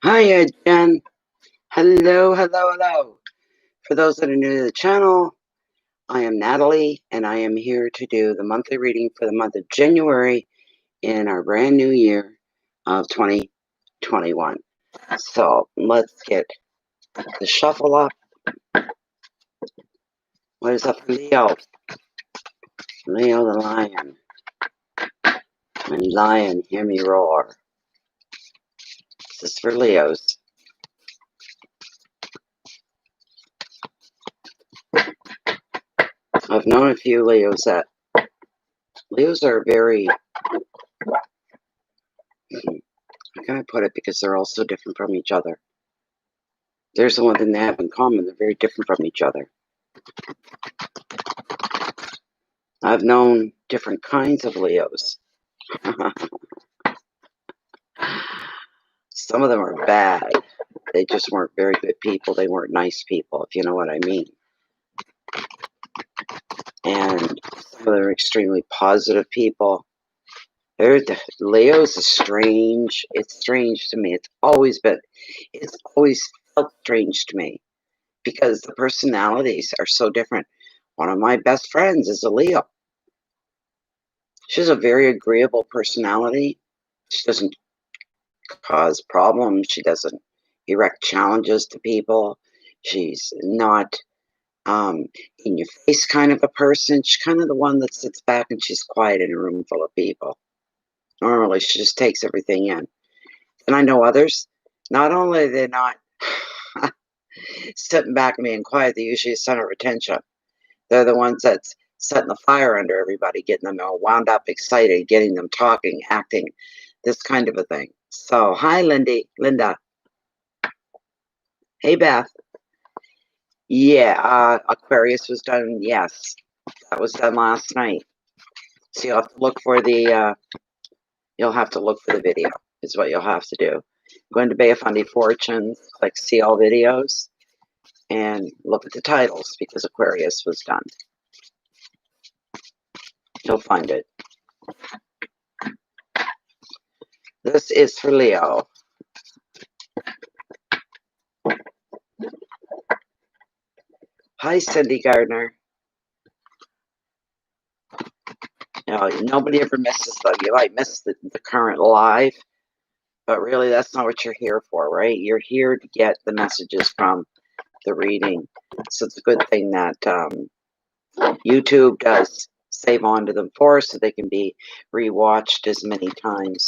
Hiya, Jen. Hello, hello, hello. For those that are new to the channel, I am Natalie, and I am here to do the monthly reading for the month of January in our brand new year of 2021. So let's get the shuffle up. What is up for Leo? Leo the lion. And lion, hear me roar. This is for Leos. I've known a few Leos that Leos are very, how can I put it, because they're all so different from each other. There's the one thing they have in common, they're very different from each other. I've known different kinds of Leos. Some of them are bad. They just weren't very good people. They weren't nice people, if you know what I mean. And some of them are extremely positive people. Leo's is strange. It's strange to me. It's always felt strange to me because the personalities are so different. One of my best friends is a Leo. She has a very agreeable personality. She doesn't cause problems. She doesn't erect challenges to people. She's not in your face kind of a person. She's kind of the one that sits back and she's quiet in a room full of people. Normally, she just takes everything in. And I know others, not only are they not sitting back and being quiet, they're usually a center of attention. They're the ones that's setting the fire under everybody, getting them all wound up, excited, getting them talking, acting, this kind of a thing. So, hi, Linda. Hey, Beth. Yeah, Aquarius was done. Yes, that was done last night. So you'll have to look for the. You'll have to look for the video. Is what you'll have to do. Go into Bay of Fundy Fortunes, click See All Videos, and look at the titles because Aquarius was done. You'll find it. This is for Leo. Hi, Cindy Gardner. You know, nobody ever misses them. You might miss the current live, but really that's not what you're here for, right? You're here to get the messages from the reading. So it's a good thing that YouTube does save onto them for us so they can be rewatched as many times.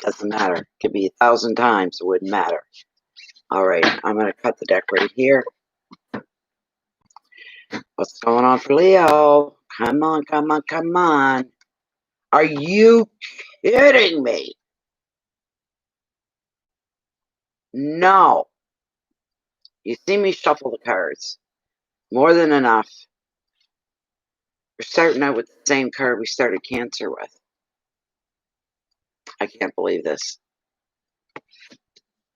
Doesn't matter. It could be 1,000 times. It wouldn't matter. All right, I'm going to cut the deck right here. What's going on for Leo? Come on, come on, come on. Are you kidding me? No. You see me shuffle the cards. More than enough. We're starting out with the same card we started Cancer with. I can't believe this.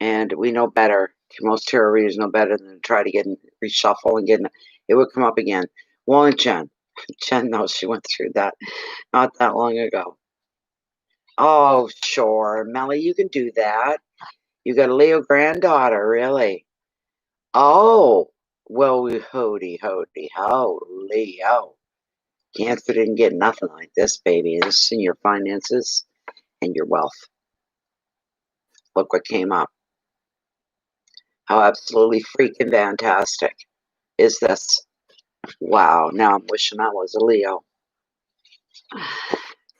And we know better. Most tarot readers know better than to try to get reshuffle and get it would come up again. Won't Jen? Jen knows she went through that not that long ago. Oh, sure. Melly, you can do that. You got a Leo granddaughter, really? Oh, well, hoody, ho, Leo. Cancer didn't get nothing like this, baby. This is in your finances and your wealth. Look what came up. How absolutely freaking fantastic is this? Wow, now I'm wishing I was a Leo.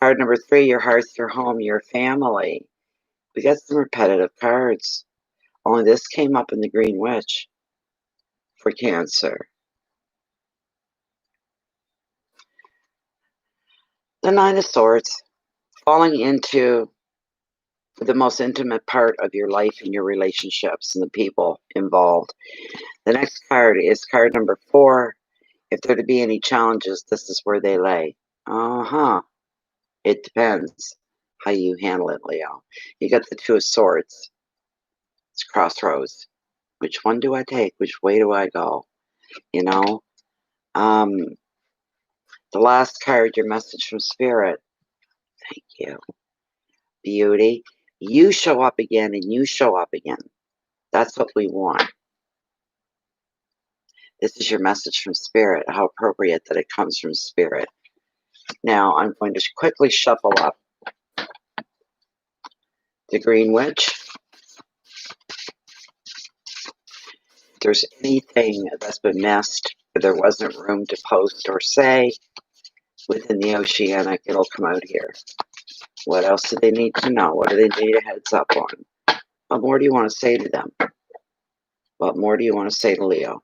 Card number 3, your hearth, your home, your family. We got some repetitive cards. Only this came up in the Green Witch for Cancer. The Nine of Swords, falling into the most intimate part of your life and your relationships and the people involved. The next card is card number 4. If there to be any challenges, this is where they lay. It depends how you handle it, Leo. You got the Two of Swords. It's crossroads. Which one do I take? Which way do I go? You know? The last card, your message from Spirit. Thank you. Beauty. You show up again and you show up again. That's what we want. This is your message from Spirit. How appropriate that it comes from Spirit. Now, I'm going to quickly shuffle up the Green Witch. If there's anything that's been missed, or there wasn't room to post or say within the Oceanic, it'll come out here. What else do they need to know? What do they need a heads up on? What more do you want to say to them? What more do you want to say to Leo?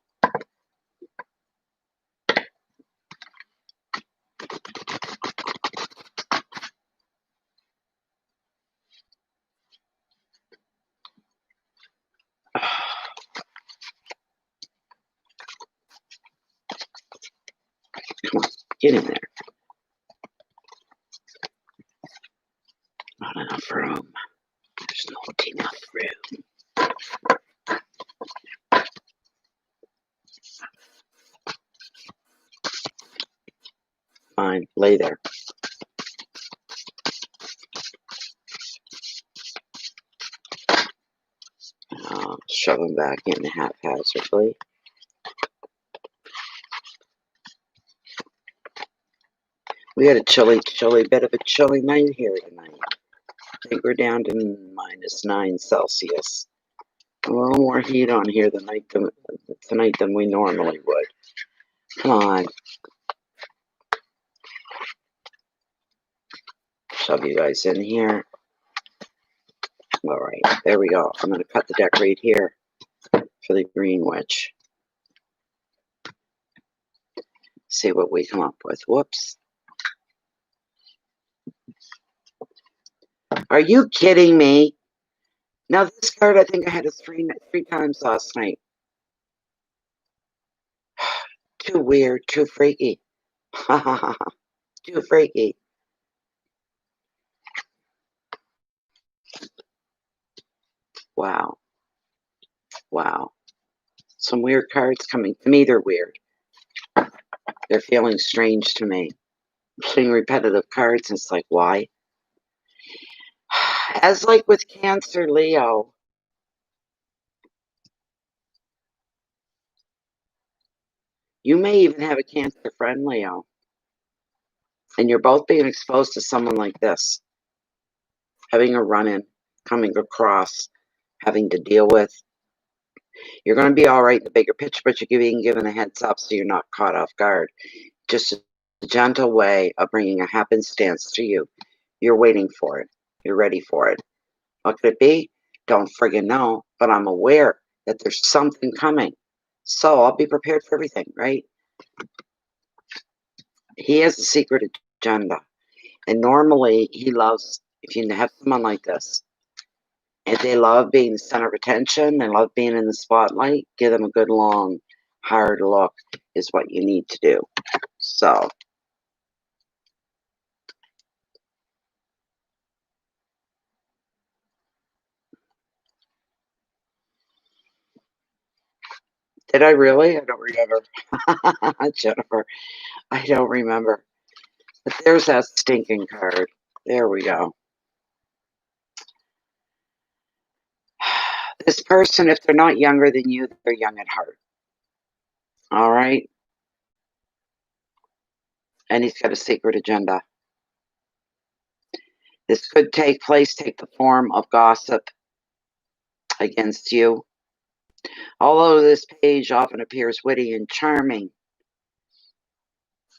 Come on, get in there. Not enough room. There's not enough room. Fine, lay there. Shove them back in haphazardly. We had a bit of a chilly night here tonight. I think we're down to -9 Celsius. A little more heat on here tonight than we normally would. Come on. Shove you guys in here. All right, there we go. I'm going to cut the deck right here for the Green Witch. See what we come up with. Whoops. Are you kidding me? Now this card, I think I had it three times last night. Too weird, too freaky. Too freaky. Wow. Wow. Some weird cards coming. To me, they're weird. They're feeling strange to me. I'm seeing repetitive cards, and it's like, why? As like with Cancer, Leo, you may even have a Cancer friend, Leo. And you're both being exposed to someone like this. Having a run-in, coming across, having to deal with. You're going to be all right in the bigger picture, but you're being given a heads up so you're not caught off guard. Just a gentle way of bringing a happenstance to you. You're waiting for it. You're ready for it. What could it be? Don't friggin' know, but I'm aware that there's something coming. So I'll be prepared for everything, right? He has a secret agenda. And normally he loves, if you have someone like this, if they love being the center of attention and love being in the spotlight, give them a good long, hard look is what you need to do. So. Did I really? I don't remember. Jennifer, I don't remember. But there's that stinking card. There we go. This person, if they're not younger than you, they're young at heart. All right? And he's got a secret agenda. This could take the form of gossip against you. Although this page often appears witty and charming,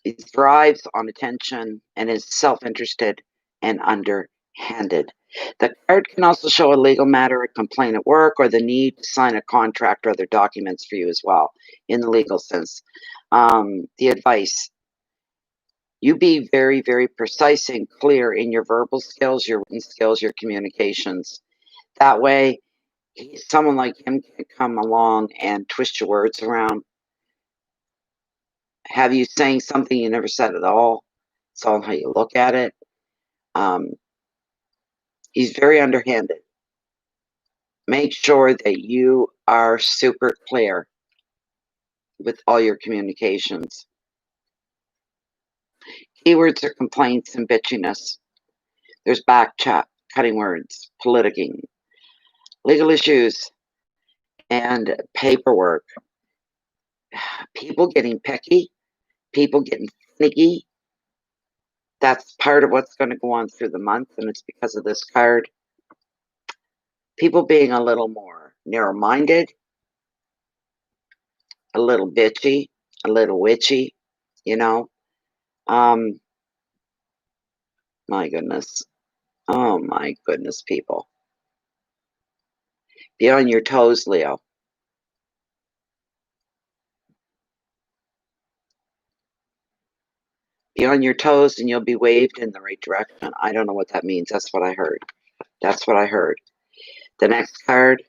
he thrives on attention and is self-interested and underhanded. The card can also show a legal matter, a complaint at work, or the need to sign a contract or other documents for you as well, in the legal sense. The advice. You be very, very precise and clear in your verbal skills, your written skills, your communications. That way, someone like him can come along and twist your words around, have you saying something you never said at all. It's all how you look at it. Um, he's very underhanded. Make sure that you are super clear with all your communications. Keywords are complaints and bitchiness. There's back chat, cutting words, politicking, legal issues, and paperwork. People getting picky, people getting finicky. That's part of what's going to go on through the month, and it's because of this card. People being a little more narrow-minded, a little bitchy, a little witchy, you know. My goodness. Oh my goodness, people. Be on your toes, Leo. Be on your toes and you'll be waved in the right direction. I don't know what that means. That's what I heard. That's what I heard. The next card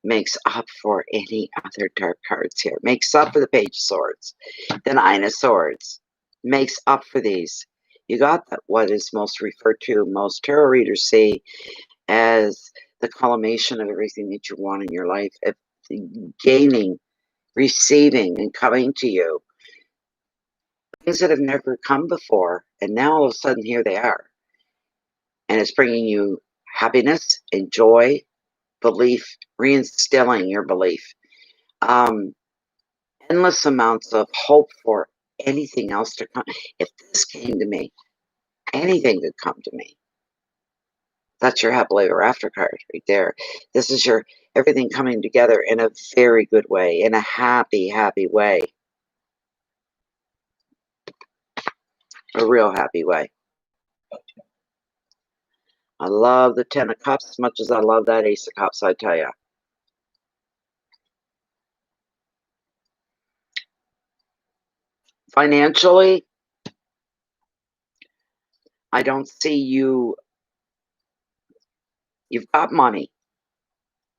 makes up for any other dark cards here. Makes up for the Page of Swords. The Nine of Swords. Makes up for these. You got what is most referred to, most tarot readers see as the culmination of everything that you want in your life. Gaining, receiving, and coming to you. Things that have never come before, and now all of a sudden here they are. And it's bringing you happiness and joy, belief, reinstilling your belief. Endless amounts of hope for anything else to come. If this came to me, anything could come to me. That's your happily ever after card right there. This is your everything coming together in a very good way, in a happy, happy way. A real happy way. I love the Ten of Cups as much as I love that Ace of Cups, I tell you. Financially, I don't see you. You've got money.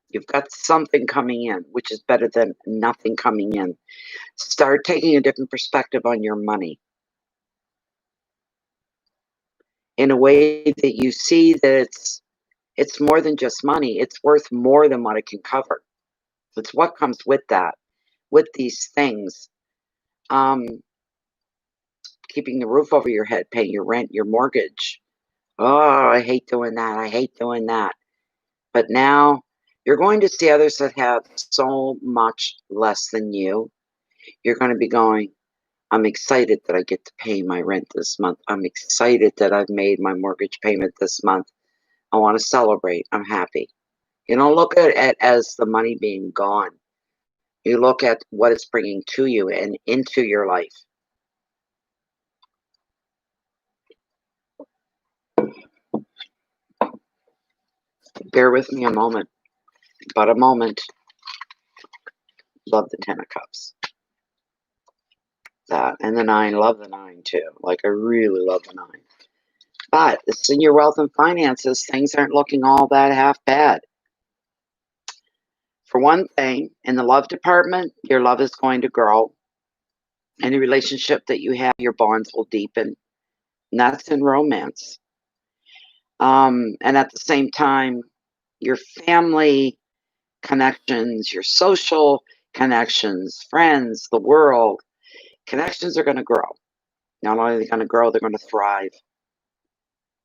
You've got something coming in, which is better than nothing coming in. Start taking a different perspective on your money in a way that you see that it's more than just money. It's worth more than what it can cover. It's what comes with that, with these things. Keeping the roof over your head, paying your rent, your mortgage. Oh, I hate doing that. I hate doing that. But now you're going to see others that have so much less than you. You're going to be going, I'm excited that I get to pay my rent this month. I'm excited that I've made my mortgage payment this month. I want to celebrate. I'm happy. You don't look at it as the money being gone. You look at what it's bringing to you and into your life. Bear with me a moment. But a moment. Love the Ten of Cups. That. And the 9. Love the 9 too. Like, I really love the 9. But this is in your wealth and finances. Things aren't looking all that half bad. For one thing, in the love department, your love is going to grow. Any relationship that you have, your bonds will deepen. And that's in romance. And at the same time, your family connections, your social connections, friends, the world, connections are going to grow. Not only are they going to grow, they're going to thrive.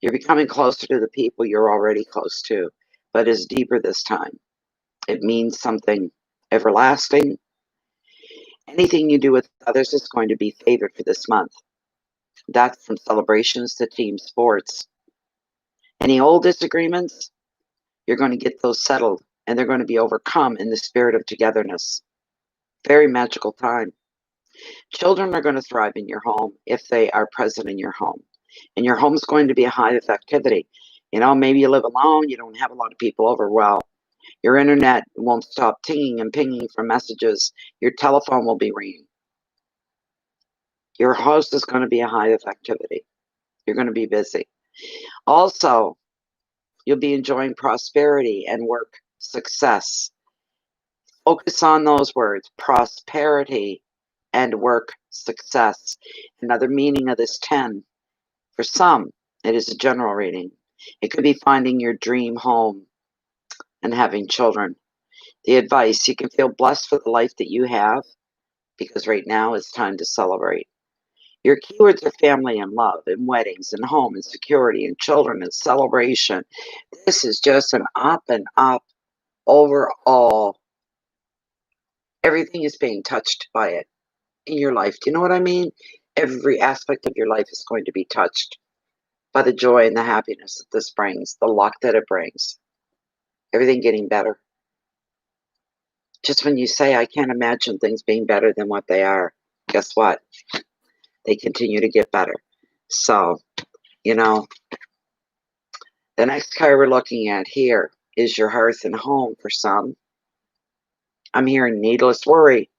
You're becoming closer to the people you're already close to, but it's deeper this time. It means something everlasting. Anything you do with others is going to be favored for this month. That's from celebrations to team sports. Any old disagreements, you're going to get those settled, and they're going to be overcome in the spirit of togetherness. Very magical time. Children are going to thrive in your home if they are present in your home. And your home's going to be a hive of activity. You know, maybe you live alone, you don't have a lot of people over. Well, your internet won't stop tinging and pinging for messages. Your telephone will be ringing. Your house is going to be a hive of activity. You're going to be busy. Also, you'll be enjoying prosperity and work success. Focus on those words, prosperity and work success. Another meaning of this 10, for some, it is a general reading. It could be finding your dream home and having children. The advice, you can feel blessed for the life that you have, because right now it's time to celebrate. Your keywords are family and love and weddings and home and security and children and celebration. This is just an up and up overall. Everything is being touched by it in your life. Do you know what I mean? Every aspect of your life is going to be touched by the joy and the happiness that this brings, the luck that it brings. Everything getting better. Just when you say, I can't imagine things being better than what they are, guess what? They continue to get better. So, you know, the next card we're looking at here is your hearth and home for some. I'm hearing needless worry.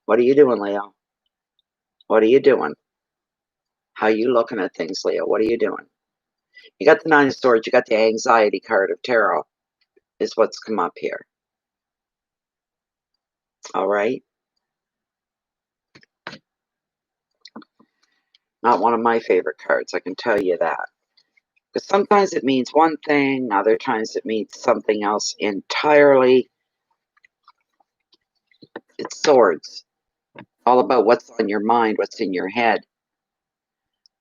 What are you doing, Leo? What are you doing? How are you looking at things, Leo? What are you doing? You got the Nine of Swords. You got the anxiety card of tarot is what's come up here. All right. Not one of my favorite cards, I can tell you that. Because sometimes it means one thing, other times it means something else entirely. It's swords. All about what's on your mind, what's in your head.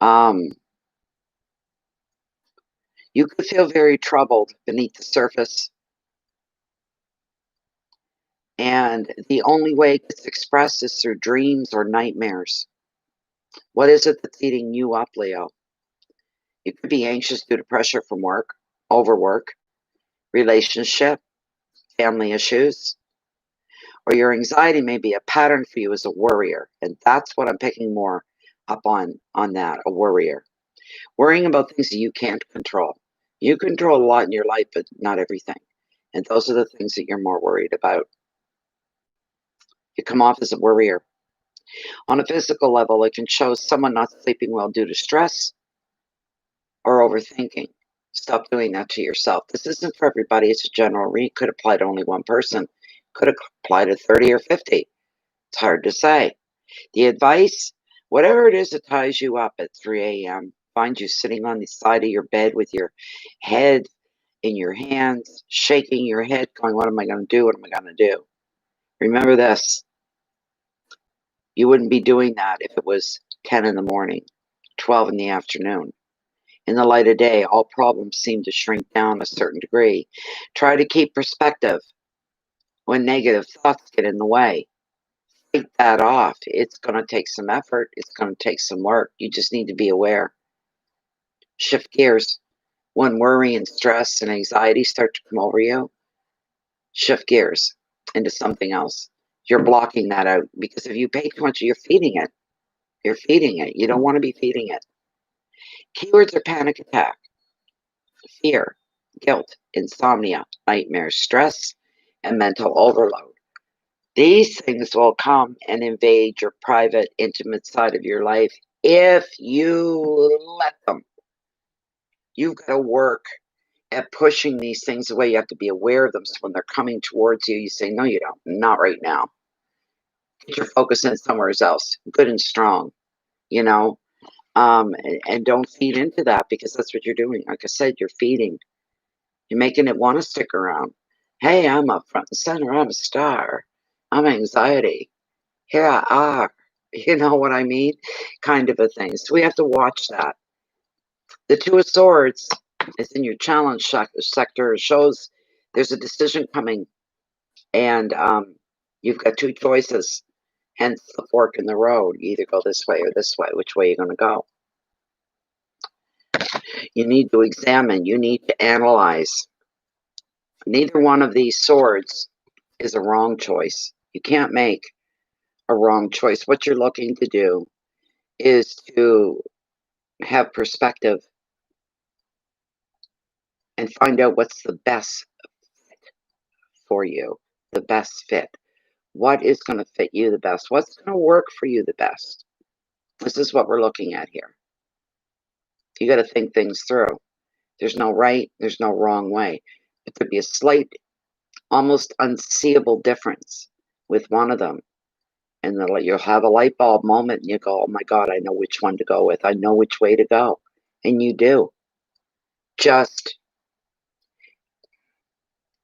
You could feel very troubled beneath the surface. And the only way it gets expressed is through dreams or nightmares. What is it that's eating you up, Leo? You could be anxious due to pressure from work, overwork, relationship, family issues, or your anxiety may be a pattern for you as a worrier. And that's what I'm picking more up on that, a worrier. Worrying about things that you can't control. You control a lot in your life, but not everything. And those are the things that you're more worried about. You come off as a worrier. On a physical level, it can show someone not sleeping well due to stress or overthinking. Stop doing that to yourself. This isn't for everybody. It's a general read. Could apply to only one person. Could apply to 30 or 50. It's hard to say. The advice, whatever it is that ties you up at 3 a.m., find you sitting on the side of your bed with your head in your hands, shaking your head, going, what am I going to do? What am I going to do? Remember this. You wouldn't be doing that if it was 10 in the morning, 12 in the afternoon. In the light of day, all problems seem to shrink down a certain degree. Try to keep perspective when negative thoughts get in the way. Take that off. It's going to take some effort. It's going to take some work. You just need to be aware. Shift gears. When worry and stress and anxiety start to come over you, shift gears into something else. You're blocking that out because if you pay too much, you're feeding it. You're feeding it. You don't want to be feeding it. Keywords are panic attack, fear, guilt, insomnia, nightmares, stress, and mental overload. These things will come and invade your private, intimate side of your life if you let them. You've got to work at pushing these things away. You have to be aware of them. So when they're coming towards you, you say, no, you don't. Not right now. Get your focus in somewhere else, good and strong, you know, and don't feed into that because that's what you're doing. Like I said, you're feeding. You're making it want to stick around. Hey, I'm up front and center. I'm a star. I'm anxiety. Here I are. You know what I mean? Kind of a thing. So we have to watch that. The Two of Swords is in your challenge sector. It shows there's a decision coming, and you've got two choices. Hence the fork in the road. You either go this way or this way. Which way are you going to go? You need to examine. You need to analyze. Neither one of these swords is a wrong choice. You can't make a wrong choice. What you're looking to do is to have perspective and find out what's the best fit for you, the best fit. What is going to fit you the best? What's going to work for you the best? This is what we're looking at here. You got to think things through. There's no right, there's no wrong way. But there'd be a slight, almost unseeable difference with one of them. And then you'll have a light bulb moment and you go, oh my God, I know which one to go with. I know which way to go. And you do. Just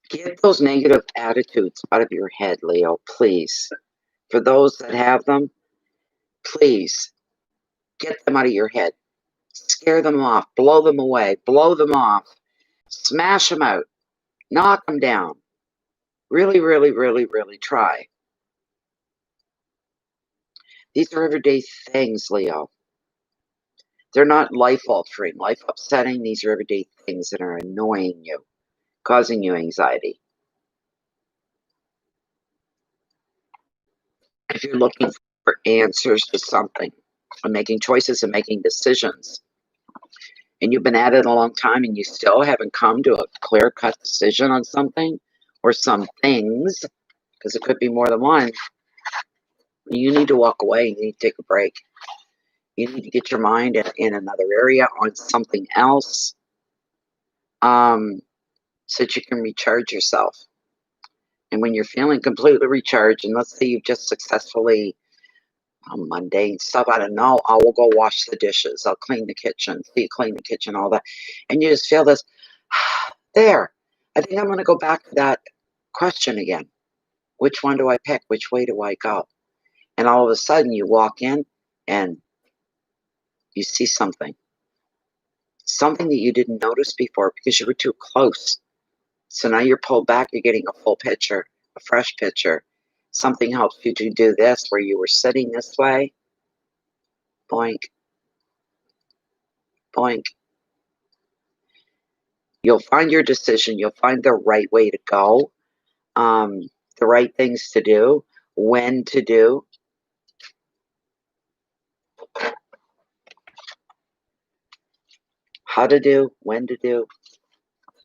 get those negative attitudes out of your head, Leo, please. For those that have them, please get them out of your head. Scare them off, blow them away, blow them off, smash them out, knock them down. Really, really, really, really try. These are everyday things, Leo. They're not life-altering, life-upsetting. These are everyday things that are annoying you, causing you anxiety. If you're looking for answers to something, or making choices and making decisions, and you've been at it a long time and you still haven't come to a clear-cut decision on something or some things, because it could be more than one, you need to walk away. You need to take a break. You need to get your mind in another area on something else, so that you can recharge yourself. And when you're feeling completely recharged, and let's say you've just successfully mundane stuff, I don't know, I will go wash the dishes, I'll clean the kitchen, so you clean the kitchen, all that, and you just feel this, there, I think I'm going to go back to that question again. Which one do I pick? Which way do I go? And all of a sudden you walk in and you see something that you didn't notice before because you were too close. So now you're pulled back, you're getting a full picture, a fresh picture. Something helps you to do this where you were sitting this way. Boink. Boink. You'll find your decision. You'll find the right way to go, the right things to do, when to do. How to do, when to do,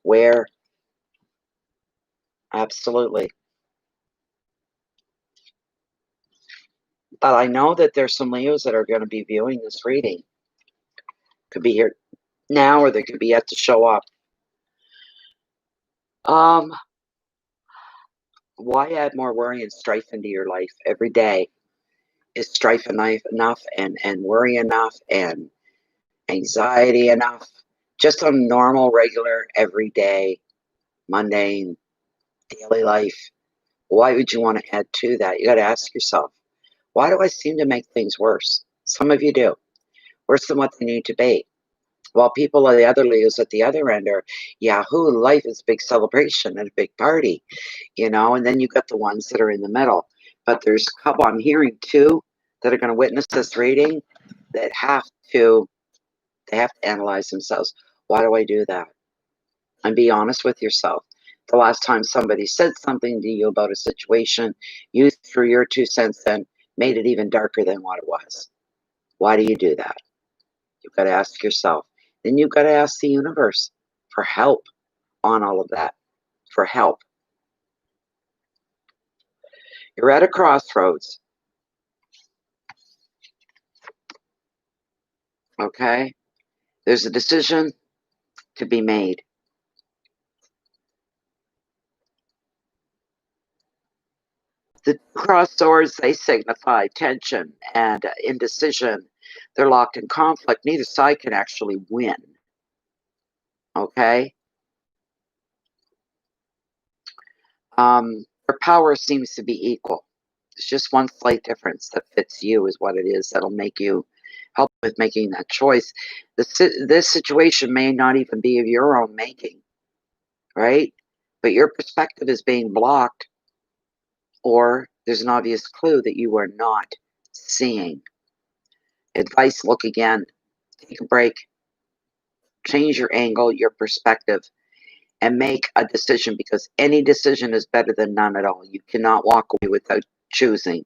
where. Absolutely. But I know that there's some Leos that are going to be viewing this reading. Could be here now, or they could be yet to show up. Why add more worry and strife into your life every day? Is strife enough and worry enough and anxiety enough? Just a normal, regular, everyday, mundane, daily life. Why would you want to add to that? You got to ask yourself, why do I seem to make things worse? Some of you do. Worse than what they need to be. While people are the other Leos at the other end are, yahoo, life is a big celebration and a big party, and then you got the ones that are in the middle. But there's a couple I'm hearing too that are going to witness this reading that they have to analyze themselves. Why do I do that? And be honest with yourself. The last time somebody said something to you about a situation, you threw your 2 cents in, made it even darker than what it was. Why do you do that? You've got to ask yourself. Then you've got to ask the universe for help on all of that, for help. You're at a crossroads. Okay? There's a decision to be made. The cross swords, they signify tension and indecision. They're locked in conflict. Neither side can actually win. Okay? Their power seems to be equal. It's just one slight difference that fits you is what it is that'll make you help with making that choice. This situation may not even be of your own making, right? But your perspective is being blocked, or there's an obvious clue that you are not seeing. Advice, look again. Take a break. Change your angle, your perspective, and make a decision, because any decision is better than none at all. You cannot walk away without choosing.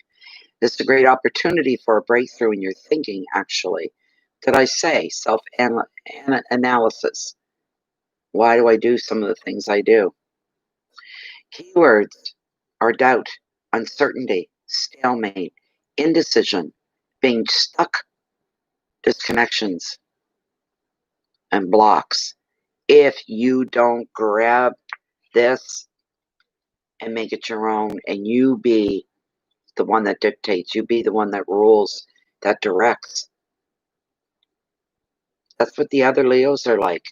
This is a great opportunity for a breakthrough in your thinking, actually. Did I say self-analysis? Why do I do some of the things I do? Keywords are doubt, uncertainty, stalemate, indecision, being stuck disconnections and blocks. If you don't grab this and make it your own, and you be the one that dictates, you be the one that rules, that directs. That's what the other Leos are like.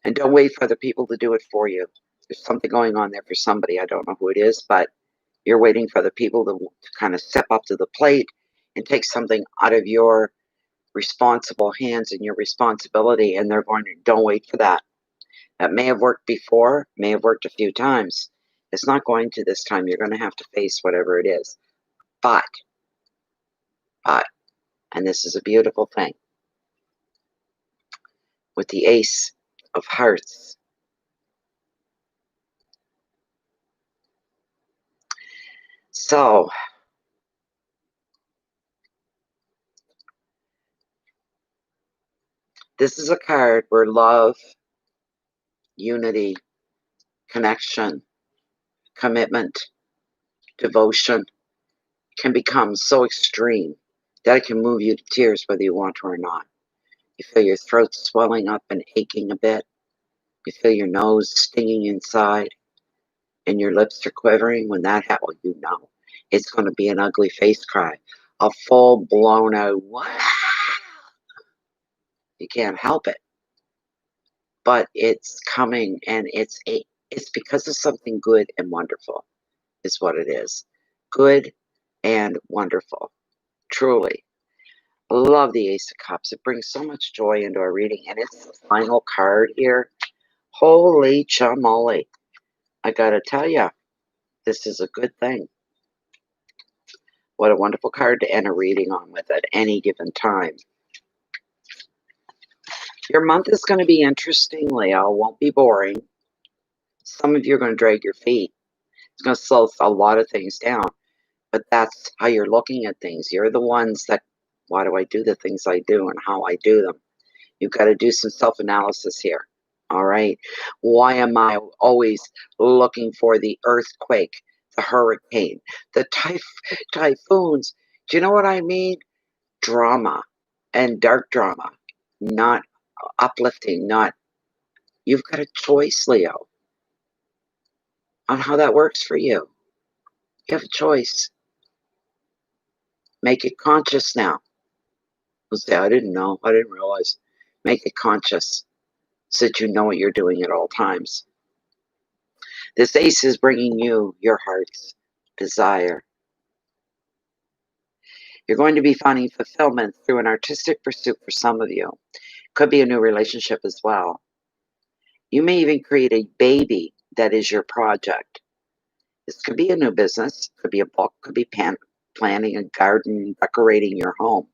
And don't wait for other people to do it for you. There's something going on there for somebody. I don't know who it is, but you're waiting for the people to kind of step up to the plate and take something out of your responsible hands and your responsibility, and they're going to, don't wait for that. That may have worked before, may have worked a few times. It's not going to this time. You're going to have to face whatever it is. But, and this is a beautiful thing, with the Ace of Hearts. So, this is a card where love, unity, connection, commitment, devotion can become so extreme that it can move you to tears whether you want to or not. You feel your throat swelling up and aching a bit. You feel your nose stinging inside and your lips are quivering. When that happens, you know it's going to be an ugly face cry, a full blown out wow. You can't help it, but it's coming, and it's because of something good and wonderful is what it is. Good and wonderful, truly. Love the Ace of Cups. It brings so much joy into our reading, and it's the final card here. Holy chamoly. I gotta tell you, this is a good thing. What a wonderful card to end a reading on with at any given time. Your month is going to be interesting, Leo. It won't be boring. Some of you are going to drag your feet. It's going to slow a lot of things down, but that's how you're looking at things. You're the ones that, why do I do the things I do and how I do them? You've got to do some self-analysis here. All right. Why am I always looking for the earthquake, the hurricane, the typhoons? Do you know what I mean? Drama and dark drama, not uplifting, not. You've got a choice, Leo, on how that works for you. You have a choice. Make it conscious now. You'll say, I didn't know. I didn't realize. Make it conscious so that you know what you're doing at all times. This Ace is bringing you your heart's desire. You're going to be finding fulfillment through an artistic pursuit for some of you. Could be a new relationship as well. You may even create a baby that is your project. This could be a new business, could be a book, could be planting a garden, decorating your home.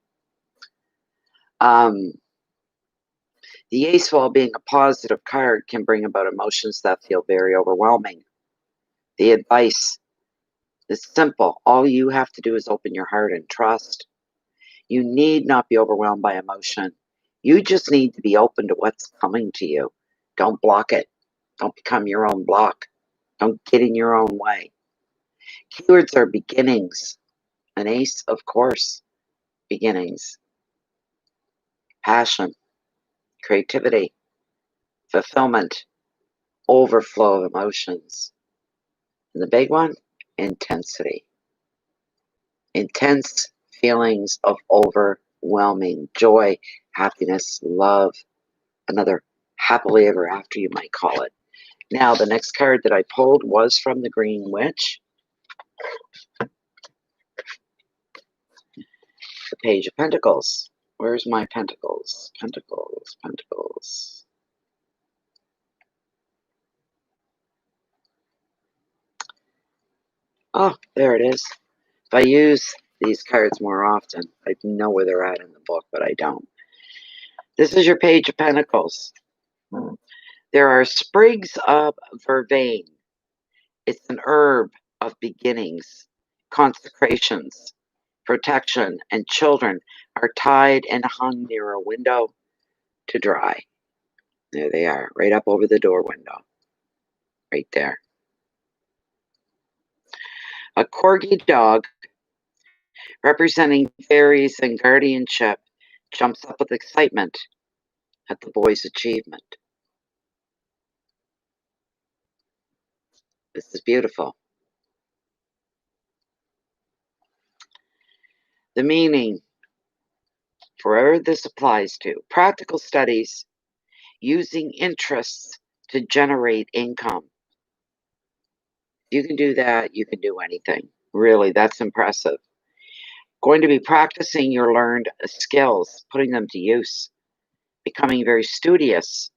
The Ace, while being a positive card, can bring about emotions that feel very overwhelming. The advice is simple. All you have to do is open your heart and trust. You need not be overwhelmed by emotion. You just need to be open to what's coming to you. Don't block it. Don't become your own block. Don't get in your own way. Keywords are beginnings. An Ace, of course, beginnings. Passion, creativity, fulfillment, overflow of emotions. And the big one, intensity. Intense feelings of overwhelming joy, happiness, love, another happily ever after, you might call it. Now, the next card that I pulled was from the Green Witch. The Page of Pentacles. Where's my pentacles? Pentacles, pentacles. Oh, there it is. If I use these cards more often, I'd know where they're at in the book, but I don't. This is your Page of Pentacles. There are sprigs of vervain. It's an herb of beginnings, consecrations, protection, and children are tied and hung near a window to dry. There they are, right up over the door window. Right there. A corgi dog, representing fairies and guardianship, jumps up with excitement at the boy's achievement. This is beautiful. The meaning, for wherever this applies to, practical studies using interests to generate income. You can do that, you can do anything. Really, that's impressive. Going to be practicing your learned skills, putting them to use, becoming very studious.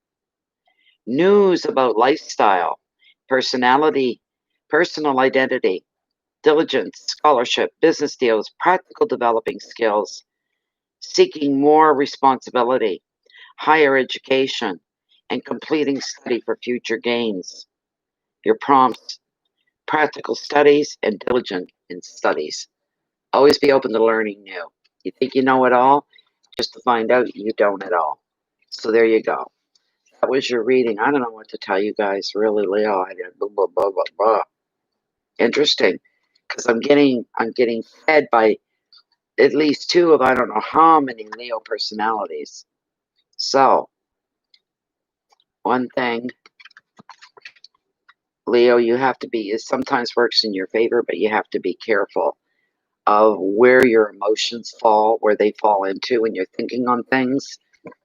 News about lifestyle, personality, personal identity, diligence, scholarship, business deals, practical developing skills, seeking more responsibility, higher education, and completing study for future gains. Your prompts, practical studies, and diligent in studies. Always be open to learning new. You think you know it all, just to find out you don't at all. So there you go. That was your reading. I don't know what to tell you guys, really, Leo. I did blah, blah, blah, blah, blah. Interesting, because I'm getting fed by at least two of I don't know how many Leo personalities. So, one thing, Leo, you have to be, it sometimes works in your favor, but you have to be careful of where your emotions fall, where they fall into when you're thinking on things.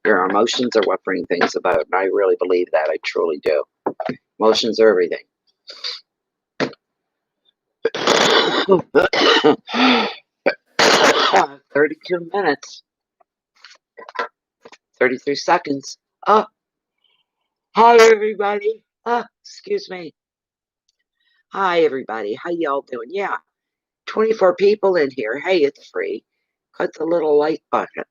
Your emotions are what bring things about, and I really believe that. I truly do. Emotions are everything. 32 minutes. 33 seconds. Oh, hi everybody. Excuse me. Hi everybody. How y'all doing? Yeah, 24 people in here. Hey, it's free. Click the little like button.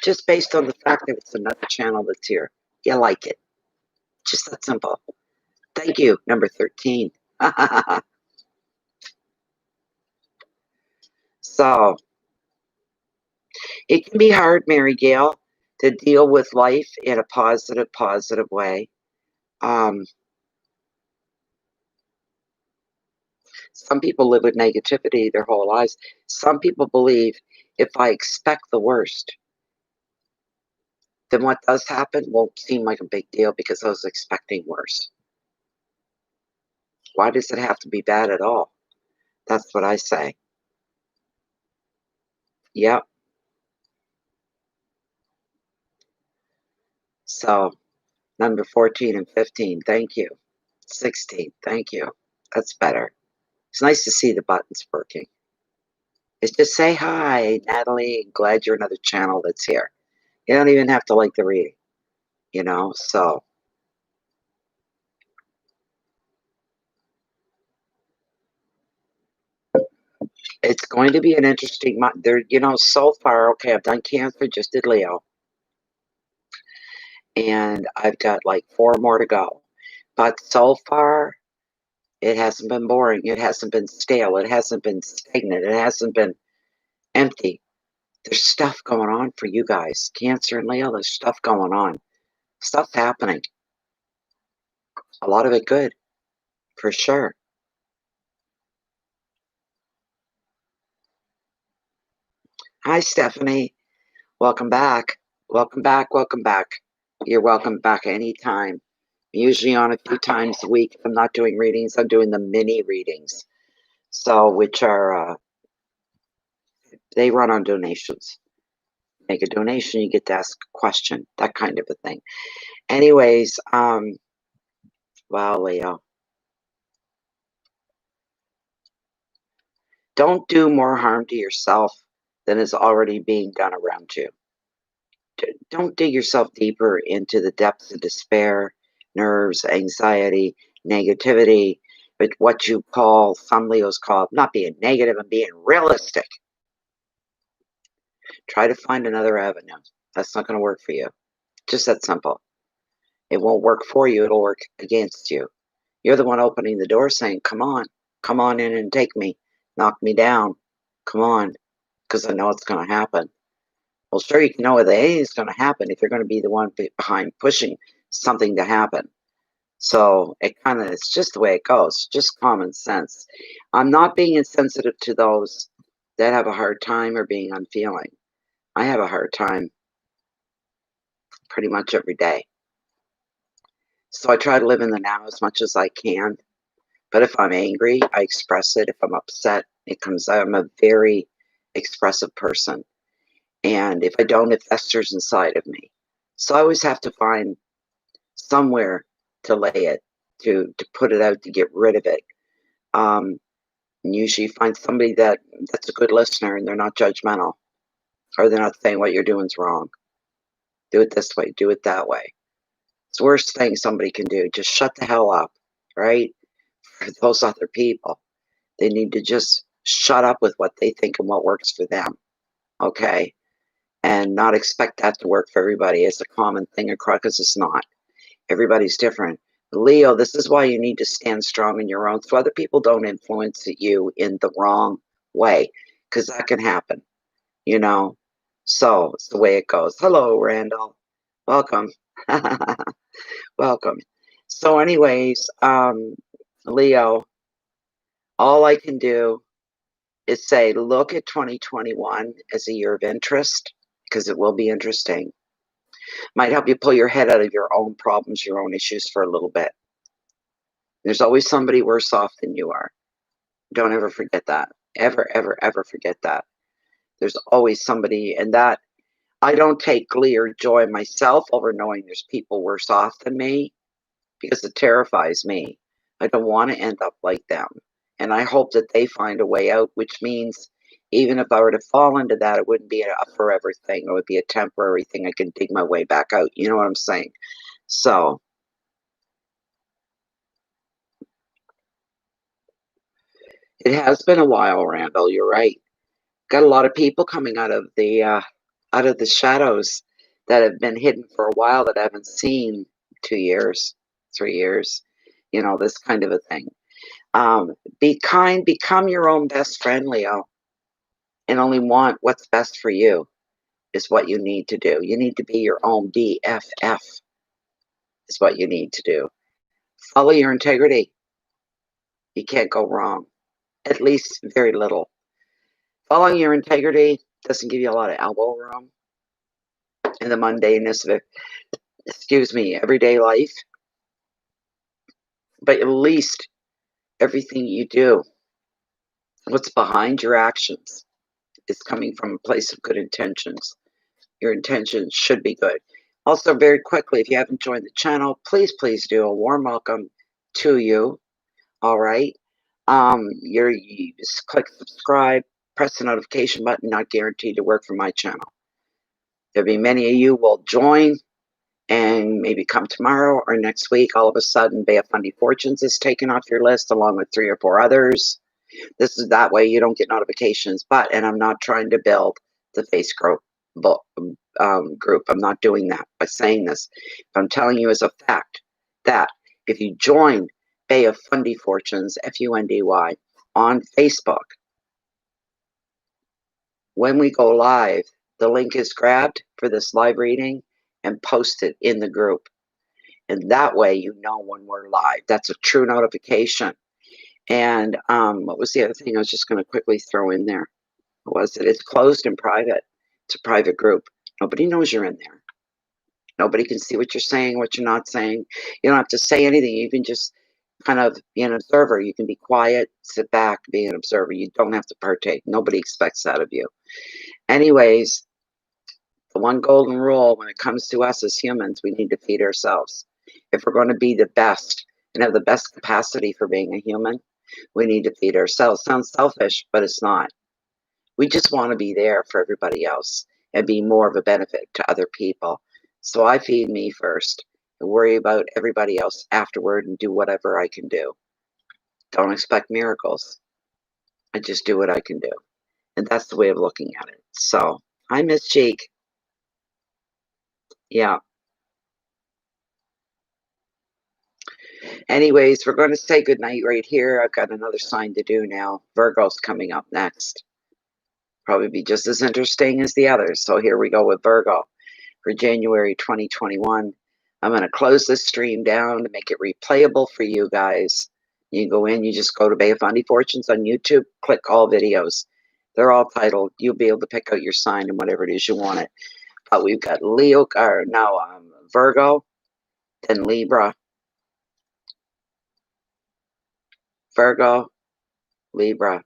Just based on the fact that it's another channel that's here. You like it. Just that simple. Thank you, number 13. So, it can be hard, Mary Gail, to deal with life in a positive way. Some people live with negativity their whole lives. Some people believe if I expect the worst, then what does happen won't seem like a big deal because I was expecting worse. Why does it have to be bad at all? That's what I say. Yep. So, number 14 and 15, thank you. 16, thank you. That's better. It's nice to see the buttons working. It's just say hi, Natalie. Glad you're another channel that's here. You don't even have to like the reading, you know, so. It's going to be an interesting month. There, you know, so far, okay, I've done Cancer, just did Leo. And I've got like 4 more to go. But so far, it hasn't been boring. It hasn't been stale. It hasn't been stagnant. It hasn't been empty. There's stuff going on for you guys. Cancer and Leo, there's stuff going on. Stuff's happening. A lot of it good, for sure. Hi, Stephanie. Welcome back. Welcome back. Welcome back. You're welcome back anytime. I'm usually on a few times a week. If I'm not doing readings, I'm doing the mini readings. So, which are, they run on donations. Make a donation, you get to ask a question, that kind of a thing. Anyways, wow, Leo. Don't do more harm to yourself than is already being done around you. Don't dig yourself deeper into the depths of despair, nerves, anxiety, negativity, but what you call, some Leos call, not being negative and being realistic. Try to find another avenue. That's not going to work for you. Just that simple. It won't work for you, it'll work against you. You're the one opening the door saying, come on in and take me, knock me down, come on, because I know it's going to happen. Well, sure, you can know that it's going to happen if you're going to be the one behind pushing something to happen. So it's just the way it goes, just common sense. I'm not being insensitive to those that have a hard time or being unfeeling. I have a hard time pretty much every day. So I try to live in the now as much as I can. But if I'm angry, I express it. If I'm upset, it comes out. I'm a very expressive person. And if I don't, it festers inside of me. So I always have to find somewhere to lay it, to put it out, to get rid of it. Um, and usually find somebody that's a good listener and they're not judgmental, or they're not saying what you're doing is wrong. Do it this way, do it that way. It's the worst thing somebody can do. Just shut the hell up, right? For those other people. They need to just shut up with what they think and what works for them, okay? And not expect that to work for everybody. It's a common thing across, because it's not. Everybody's different. Leo, this is why you need to stand strong in your own, so other people don't influence you in the wrong way, because that can happen, you know? So it's the way it goes. Hello, Randall. Welcome. Welcome. So, anyways, Leo, all I can do is say, look at 2021 as a year of interest, because it will be interesting. Might help you pull your head out of your own problems, your own issues for a little bit. There's always somebody worse off than you are. Don't ever forget that. Ever, ever, ever forget that. There's always somebody, and that I don't take glee or joy myself over knowing there's people worse off than me, because it terrifies me. I don't want to end up like them. And I hope that they find a way out, which means even if I were to fall into that, it wouldn't be a forever thing. It would be a temporary thing. I can dig my way back out. You know what I'm saying? So it has been a while, Randall. You're right. Got a lot of people coming out of the shadows that have been hidden for a while that I haven't seen 2 years, 3 years. You know, this kind of a thing. Be kind, become your own best friend, Leo, and only want what's best for you is what you need to do. You need to be your own BFF, is what you need to do. Follow your integrity. You can't go wrong, at least very little. Following your integrity doesn't give you a lot of elbow room in the mundaneness of it, excuse me, everyday life, but at least everything you do, what's behind your actions, is coming from a place of good intentions. Your intentions should be good. Also, very quickly, if you haven't joined the channel, please do a warm welcome to you. All right. You just click subscribe, press the notification button, not guaranteed to work for my channel. There'll be many of you will join and maybe come tomorrow or next week. All of a sudden, Bay of Fundy Fortunes is taken off your list along with 3 or 4 others. This is that way you don't get notifications. And I'm not trying to build the face group. I'm not doing that by saying this. But I'm telling you as a fact that if you join Bay of Fundy Fortunes, Fundy, on Facebook, when we go live, the link is grabbed for this live reading and posted in the group. And that way you know when we're live. That's a true notification. And what was the other thing I was just going to quickly throw in there? What was it? It's closed and private. It's a private group. Nobody knows you're in there. Nobody can see what you're saying, what you're not saying. You don't have to say anything. You can just kind of be an observer. You can be quiet, sit back, be an observer. You don't have to partake. Nobody expects that of you. Anyways, the one golden rule when it comes to us as humans, we need to feed ourselves. If we're going to be the best and have the best capacity for being a human, we need to feed ourselves. Sounds selfish, but it's not. We just want to be there for everybody else and be more of a benefit to other people. So I feed me first and worry about everybody else afterward and do whatever I can do. Don't expect miracles. I just do what I can do. And that's the way of looking at it. So, hi, Miss Cheek. Yeah. Anyways, we're going to say goodnight right here. I've got another sign to do now. Virgo's coming up next. Probably be just as interesting as the others. So here we go with Virgo for January 2021. I'm going to close this stream down to make it replayable for you guys. You go in, you just go to Bay of Fundy Fortunes on YouTube, click all videos. They're all titled. You'll be able to pick out your sign and whatever it is you want it. But we've got Leo, or now Virgo, then Libra, Virgo, Libra,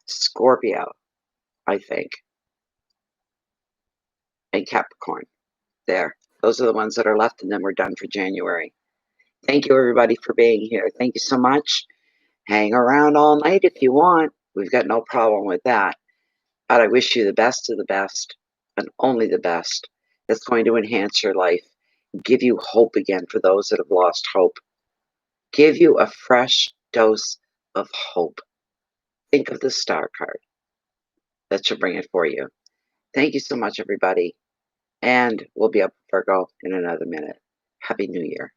Scorpio, I think, and Capricorn. There. Those are the ones that are left, and then we're done for January. Thank you, everybody, for being here. Thank you so much. Hang around all night if you want. We've got no problem with that. But I wish you the best of the best, and only the best. That's going to enhance your life, give you hope again for those that have lost hope, give you a fresh dose of hope. Think of the star card. That should bring it for you. Thank you so much, everybody. And we'll be up, Virgo, in another minute. Happy New Year.